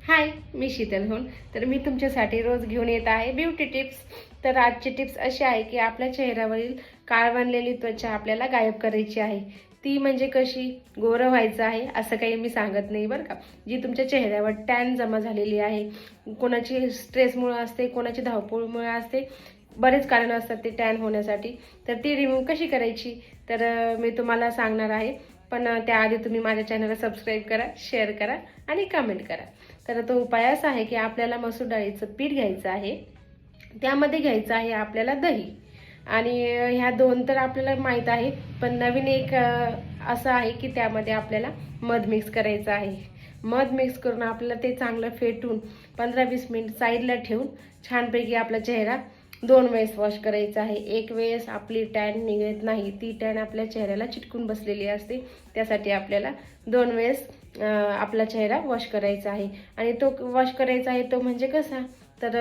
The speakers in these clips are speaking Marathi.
हाय, मी शीतल तर मी तुमच्यासाठी रोज घेऊन येत आहे ब्युटी टिप्स। तर आजची टिप्स अशी आहे की आपल्या चेहऱ्यावरील काळ बनलेली त्वचा आपल्याला गायब करायची आहे। ती म्हणजे कशी गोरं व्हायचं आहे असं काही मी सांगत नाही बरं का। जी तुमच्या चेहऱ्यावर टॅन जमा झालेली आहे, कोणाची स्ट्रेसमुळे असते, कोणाची धावपळीमुळे असते, बरेच कारण असतात ते टॅन होण्यासाठी। तर ती रिमूव्ह कशी करायची तर मी तुम्हाला सांगणार आहे। पण त्याआधी तुम्ही माझ्या चॅनलला सबस्क्राईब करा, शेअर करा आणि कमेंट करा। तर तो उपाय असा आहे की आपल्याला मसूर डाळीचं पीठ घ्यायचं आहे, त्यामध्ये घ्यायचं आहे आपल्याला दही। आणि ह्या दोन तर आपल्याला माहीत आहे, पण नवीन एक असं आहे की त्यामध्ये आपल्याला मध मिक्स करायचं आहे। मध मिक्स करून आपल्याला ते चांगलं फेटून 15-20 मिनिट साईडला ठेवून छानपैकी आपला चेहरा 2 वेळेस वॉश करायचा आहे। एक वेळेस आपली टॅन निघत नाही, ती टॅन आपल्या चेहऱ्याला चिटकून बसलेली असते, त्यासाठी आपल्याला 2 वेळेस आपला चेहरा वॉश करायचा आहे। आणि तो वॉश करायचा आहे तो म्हणजे कसा तर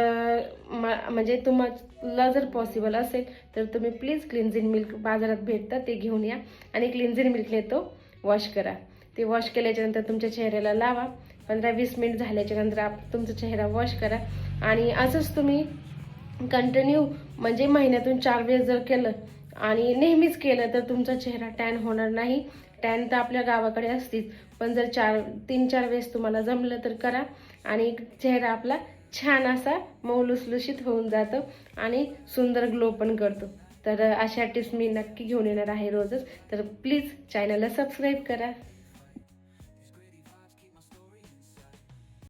म्हणजे तुम्हाला जर पॉसिबल असेल तर तुम्ही प्लीज क्लिन्झिंग मिल्क बाजारात भेटतं ते घेऊन या आणि क्लिन्झिंग मिल्कने तो वॉश करा। ते वॉश केल्याच्यानंतर तुमच्या चेहऱ्याला लावा। 15-20 मिनिट झाल्याच्यानंतर तुमचा चेहरा वॉश करा। आणि असंच तुम्ही कंटिन्यू म्हणजे महिन्यातून 4 वेळेस जर केलं आणि नेहमीच केलं तर तुमचा चेहरा टॅन होणार नाही। टॅन तर आपल्या गावाकडे असतीच, पण जर 3-4 वेळेस तुम्हाला जमलं तर करा आणि चेहरा आपला छान असा मऊ लुसलुशीत होऊन जातो आणि सुंदर ग्लो पण करतो। तर अशा टिप्स मी नक्की घेऊन येणार आहे रोजच। तर प्लीज चॅनलला सबस्क्राईब करा।